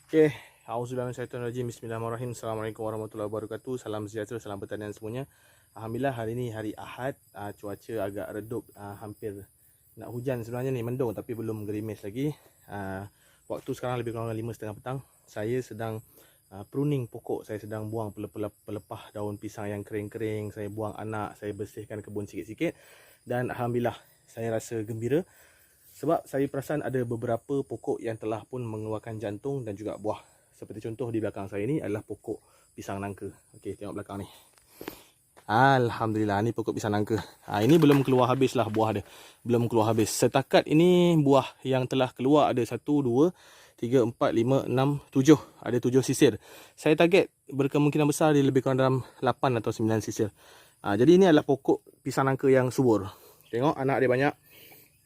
Okay, Auzubillahiminasyaitonirrajim. Bismillahirrahmanirrahim. Assalamualaikum warahmatullahi wabarakatuh. Salam sejahtera, salam pertanian semuanya. Alhamdulillah hari ini hari Ahad, cuaca agak redup, hampir nak hujan sebenarnya ni, mendung tapi belum gerimis lagi. Waktu sekarang lebih kurang 5:30 petang. Saya sedang pruning pokok, saya sedang buang pelepah daun pisang yang kering-kering, saya buang anak, saya bersihkan kebun sikit-sikit dan alhamdulillah saya rasa gembira. Sebab saya perasan ada beberapa pokok yang telah pun mengeluarkan jantung dan juga buah. Seperti contoh di belakang saya ni adalah pokok pisang nangka. Okey, tengok belakang ni. Alhamdulillah, ni pokok pisang nangka. Ini belum keluar habis lah buah dia. Belum keluar habis. Setakat ini buah yang telah keluar ada 1, 2, 3, 4, 5, 6, 7. Ada 7 sisir. Saya target berkemungkinan besar dia lebih kurang dalam 8 atau 9 sisir. Jadi ini adalah pokok pisang nangka yang subur. Tengok anak dia banyak.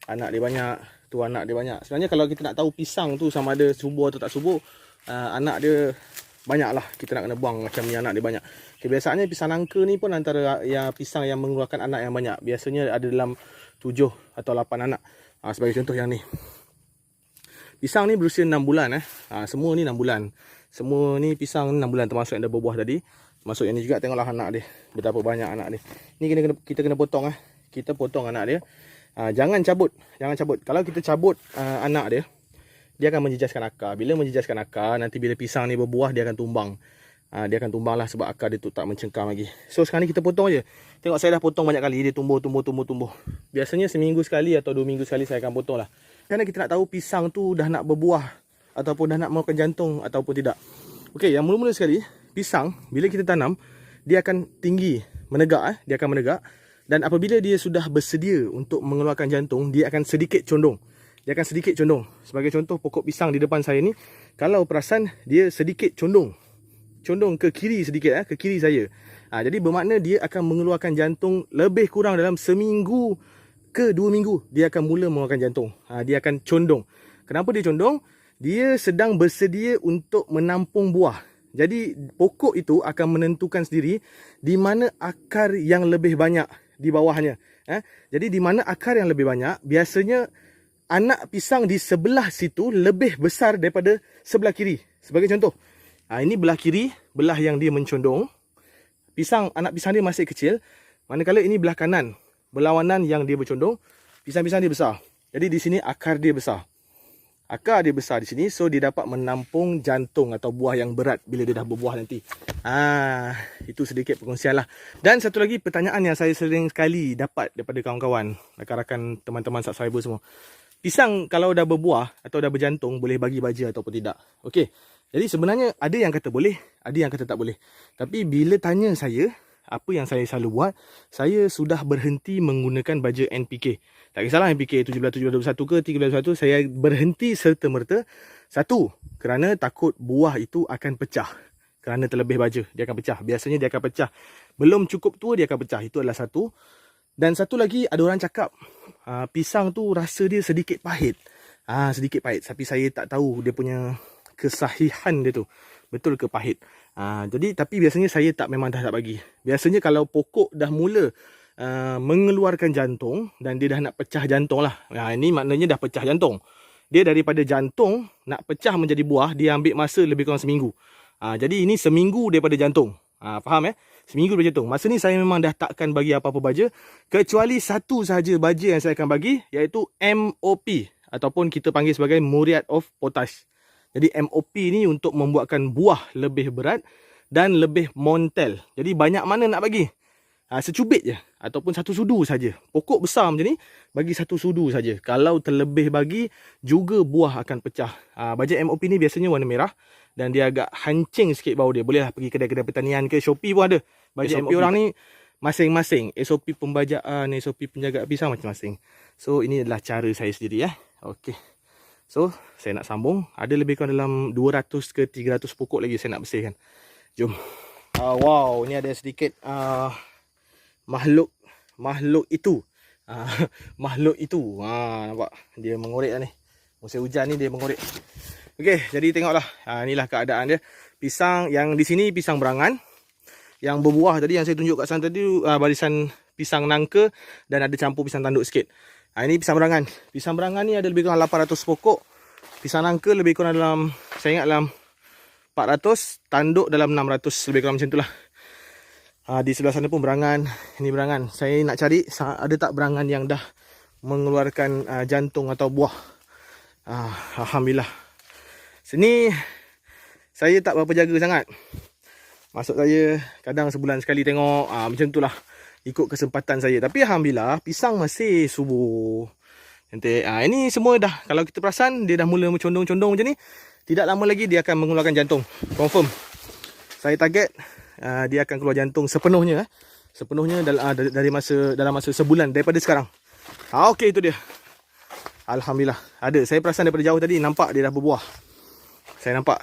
Anak dia banyak, tu anak dia banyak. Sebenarnya kalau kita nak tahu pisang tu sama ada subur atau tak subur, anak dia banyak lah. Kita nak kena buang macam ni, anak dia banyak. Kebiasaannya pisang nangka ni pun antara pisang yang mengeluarkan anak yang banyak. Biasanya ada dalam 7 atau 8 anak. Sebagai contoh yang ni. Pisang ni berusia 6 bulan. Semua ni 6 bulan. Semua ni pisang 6 bulan termasuk yang dah berbuah tadi. Termasuk yang ni juga, tengoklah anak dia. Betapa banyak anak dia. Ni kita kena potong. Kita potong anak dia. Jangan cabut. Kalau kita cabut anak dia akan menjejaskan akar. Bila menjejaskan akar, nanti bila pisang ni berbuah, dia akan tumbang. Dia akan tumbang lah sebab akar dia tu tak mencengkam lagi. So sekarang ni kita potong je. Tengok saya dah potong banyak kali. Dia tumbuh. Biasanya seminggu sekali atau 2 minggu sekali saya akan potong lah. Kerana kita nak tahu pisang tu dah nak berbuah ataupun dah nak mengeluarkan jantung ataupun tidak. Okey, yang mula-mula sekali, pisang bila kita tanam, dia akan tinggi, menegak. Dia akan menegak. Dan apabila dia sudah bersedia untuk mengeluarkan jantung, dia akan sedikit condong. Sebagai contoh pokok pisang di depan saya ni, kalau perasan dia sedikit condong. Condong ke kiri sedikit, ke kiri saya. Jadi bermakna dia akan mengeluarkan jantung lebih kurang dalam seminggu ke 2 minggu. Dia akan mula mengeluarkan jantung. Dia akan condong. Kenapa dia condong? Dia sedang bersedia untuk menampung buah. Jadi pokok itu akan menentukan sendiri di mana akar yang lebih banyak di bawahnya. Jadi di mana akar yang lebih banyak, biasanya anak pisang di sebelah situ lebih besar daripada sebelah kiri. Sebagai contoh, ini belah kiri, belah yang dia mencondong. Anak pisang dia masih kecil. Manakala ini belah kanan, berlawanan yang dia bercondong, pisang-pisang dia besar. Jadi di sini akar dia besar. Akar dia besar di sini, so dia dapat menampung jantung atau buah yang berat bila dia dah berbuah nanti. Itu sedikit perkongsian lah. Dan satu lagi pertanyaan yang saya sering sekali dapat daripada kawan-kawan, rakan-rakan, teman-teman subscriber semua. Pisang kalau dah berbuah atau dah berjantung, boleh bagi baja ataupun tidak? Okey. Jadi sebenarnya ada yang kata boleh, ada yang kata tak boleh. Tapi bila tanya saya, apa yang saya selalu buat, saya sudah berhenti menggunakan baja NPK. Tak kisahlah NPK 17-17-21 ke 13-21, saya berhenti serta-merta. Satu, kerana takut buah itu akan pecah. Kerana terlebih baja, dia akan pecah. Biasanya dia akan pecah. Belum cukup tua, dia akan pecah. Itu adalah satu. Dan satu lagi, ada orang cakap, pisang tu rasa dia sedikit pahit. Sedikit pahit. Tapi saya tak tahu dia punya kesahihan dia tu. Betul ke pahit? Jadi tapi biasanya saya memang dah tak bagi. Biasanya kalau pokok dah mula mengeluarkan jantung dan dia dah nak pecah jantung lah. Ini maknanya dah pecah jantung. Dia daripada jantung nak pecah menjadi buah, dia ambil masa lebih kurang seminggu. Jadi ini seminggu daripada jantung. Faham Seminggu daripada jantung. Masa ni saya memang dah takkan bagi apa-apa baja. Kecuali satu sahaja baja yang saya akan bagi, iaitu MOP. Ataupun kita panggil sebagai Muriate of Potash. Jadi MOP ni untuk membuatkan buah lebih berat dan lebih montel. Jadi banyak mana nak bagi? Secubit je. Ataupun satu sudu saja. Pokok besar macam ni, bagi satu sudu saja. Kalau terlebih bagi, juga buah akan pecah. Baja MOP ni biasanya warna merah. Dan dia agak hancing sikit bau dia. Bolehlah pergi kedai-kedai pertanian ke Shopee pun ada. Baja SOP orang ni masing-masing. SOP pembajaan, SOP penjagaan pisang macam-masing. So ini adalah cara saya sendiri. Okey. So, saya nak sambung. Ada lebih kurang dalam 200 ke 300 pokok lagi saya nak bersihkan. Jom. Wow, ni ada sedikit makhluk itu. Makhluk itu. Nampak? Dia mengorek lah ni. Musim hujan ni dia mengorek. Okey, jadi tengoklah. Inilah keadaan dia. Pisang yang di sini pisang berangan. Yang berbuah tadi yang saya tunjuk kat sana tadi, barisan pisang nangka dan ada campur pisang tanduk sikit. Ini pisang berangan. Pisang berangan ni ada lebih kurang 800 pokok. Pisang nangka lebih kurang dalam, saya ingat dalam 400, tanduk dalam 600, lebih kurang macam itulah. Di sebelah sana pun berangan. Ini berangan. Saya nak cari ada tak berangan yang dah mengeluarkan jantung atau buah. Alhamdulillah. Sini saya tak berapa jaga sangat. Maksud saya kadang sebulan sekali tengok, macam itulah, ikut kesempatan saya. Tapi alhamdulillah pisang masih subur. Cantik. Ini semua dah, kalau kita perasan dia dah mula condong-condong macam ni, tidak lama lagi dia akan mengeluarkan jantung. Confirm. Saya target dia akan keluar jantung sepenuhnya. Sepenuhnya dalam masa sebulan daripada sekarang. Okey, itu dia. Alhamdulillah. Ada. Saya perasan daripada jauh tadi, nampak dia dah berbuah. Saya nampak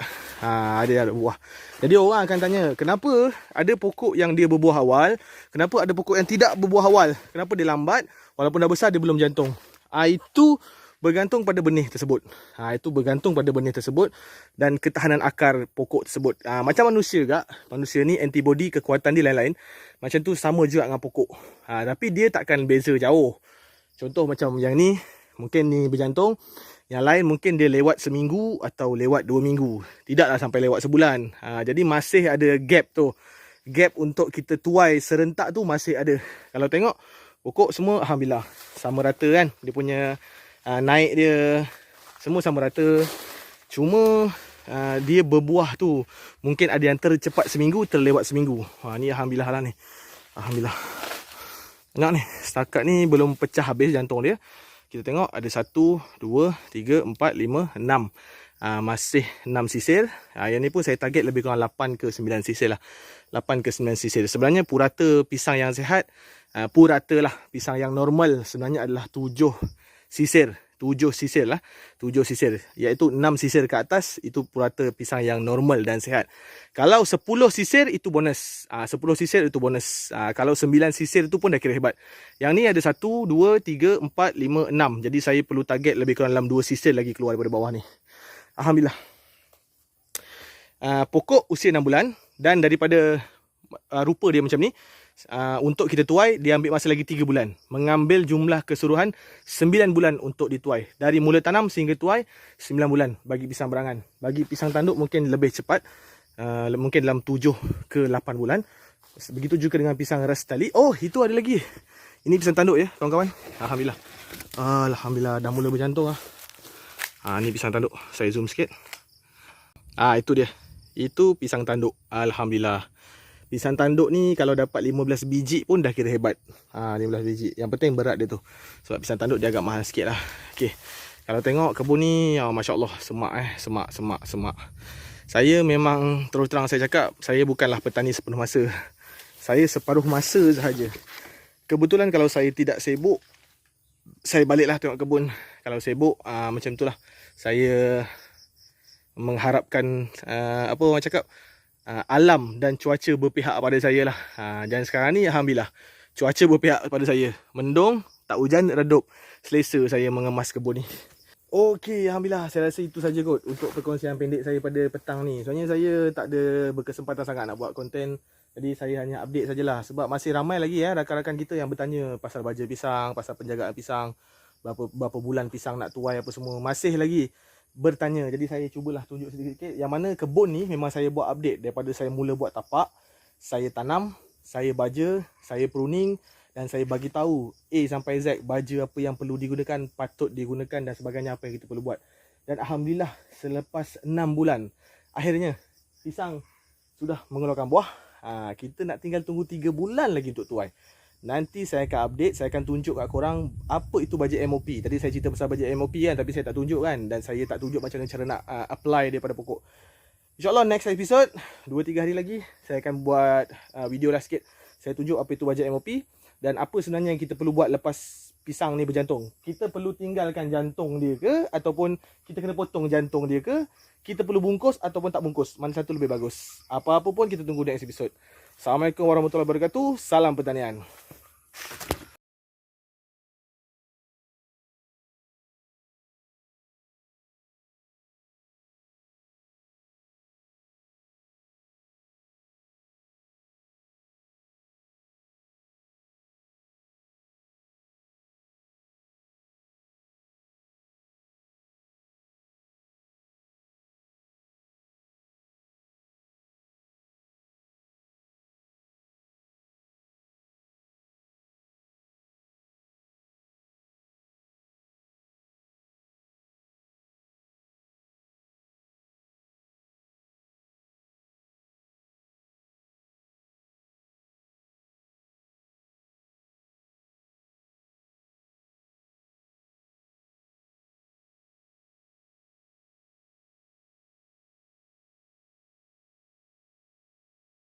dia dah berbuah. Jadi orang akan tanya, kenapa ada pokok yang dia berbuah awal, kenapa ada pokok yang tidak berbuah awal, kenapa dia lambat, walaupun dah besar dia belum jantung. Itu bergantung pada benih tersebut. Itu bergantung pada benih tersebut dan ketahanan akar pokok tersebut. Macam manusia juga. Manusia ni antibody, kekuatan dia lain-lain. Macam tu sama juga dengan pokok. Tapi dia takkan beza jauh. Contoh macam yang ni, mungkin ni berjantung. Yang lain mungkin dia lewat seminggu atau lewat 2 minggu. Tidaklah sampai lewat sebulan. Jadi masih ada gap tu. Gap untuk kita tuai serentak tu masih ada. Kalau tengok pokok semua alhamdulillah sama rata kan. Dia punya naik dia semua sama rata. Cuma dia berbuah tu mungkin ada yang tercepat seminggu, terlewat seminggu. Ni alhamdulillah lah ni. Alhamdulillah. Tengok ni, setakat ni belum pecah habis jantung dia. Kita tengok ada 1, 2, 3, 4, 5, 6. Masih 6 sisir. Yang ni pun saya target lebih kurang 8 ke 9 sisir lah. 8 ke 9 sisir. Sebenarnya purata pisang yang sihat, purata lah pisang yang normal sebenarnya adalah 7 sisir. 7 sisir lah. 7 sisir. Iaitu 6 sisir ke atas, itu purata pisang yang normal dan sihat. Kalau 10 sisir itu bonus. 10 sisir itu bonus. Kalau 9 sisir itu pun dah kira hebat. Yang ni ada 1, 2, 3, 4, 5, 6. Jadi saya perlu target lebih kurang dalam 2 sisir lagi keluar daripada bawah ni. Alhamdulillah. Pokok usia 6 bulan. Dan daripada rupa dia macam ni, untuk kita tuai, dia ambil masa lagi 3 bulan. Mengambil jumlah keseluruhan 9 bulan untuk dituai. Dari mula tanam sehingga tuai, 9 bulan bagi pisang berangan. Bagi pisang tanduk mungkin lebih cepat. Mungkin dalam 7 ke 8 bulan. Begitu juga dengan pisang ras tali. Oh, itu ada lagi. Ini pisang tanduk ya, kawan-kawan. Alhamdulillah. Alhamdulillah, dah mula berjantung lah. Ni pisang tanduk. Saya zoom sikit. Itu dia. Itu pisang tanduk. Alhamdulillah. Pisang tanduk ni kalau dapat 15 biji pun dah kira hebat. 15 biji. Yang penting berat dia tu. Sebab pisang tanduk dia agak mahal sikit lah. Okay. Kalau tengok kebun ni, Masya Allah. Semak. Saya memang, terus terang saya cakap, saya bukanlah petani sepenuh masa. Saya separuh masa sahaja. Kebetulan kalau saya tidak sibuk, saya baliklah tengok kebun. Kalau sibuk, macam itulah. Saya mengharapkan, apa orang cakap, alam dan cuaca berpihak pada saya lah. Dan sekarang ni alhamdulillah cuaca berpihak pada saya. Mendung, tak hujan, redup. Selesa saya mengemas kebun ni. Okey, alhamdulillah. Saya rasa itu saja kot untuk perkongsian pendek saya pada petang ni. Soalnya saya tak ada berkesempatan sangat nak buat konten. Jadi saya hanya update sajalah. Sebab masih ramai lagi rakan-rakan kita yang bertanya pasal baja pisang, pasal penjagaan pisang, berapa bulan pisang nak tuai apa semua. Masih lagi bertanya. Jadi saya cubalah tunjuk sedikit-sedikit yang mana kebun ni memang saya buat update daripada saya mula buat tapak, saya tanam, saya baja, saya pruning dan saya bagi tahu A sampai Z baja apa yang perlu digunakan, patut digunakan dan sebagainya, apa yang kita perlu buat. Dan alhamdulillah selepas 6 bulan akhirnya pisang sudah mengeluarkan buah. Kita nak tinggal tunggu 3 bulan lagi untuk tuai. Nanti saya akan update, saya akan tunjuk kat korang apa itu bajet MOP. Tadi saya cerita pasal bajet MOP kan, tapi saya tak tunjuk kan. Dan saya tak tunjuk macam mana cara nak apply daripada pokok. InsyaAllah next episode, 2-3 hari lagi, saya akan buat video lah sikit. Saya tunjuk apa itu bajet MOP. Dan apa sebenarnya yang kita perlu buat lepas pisang ni berjantung. Kita perlu tinggalkan jantung dia ke, ataupun kita kena potong jantung dia ke, kita perlu bungkus ataupun tak bungkus. Mana satu lebih bagus. Apa-apa pun kita tunggu next episode. Assalamualaikum warahmatullahi wabarakatuh. Salam pertanian.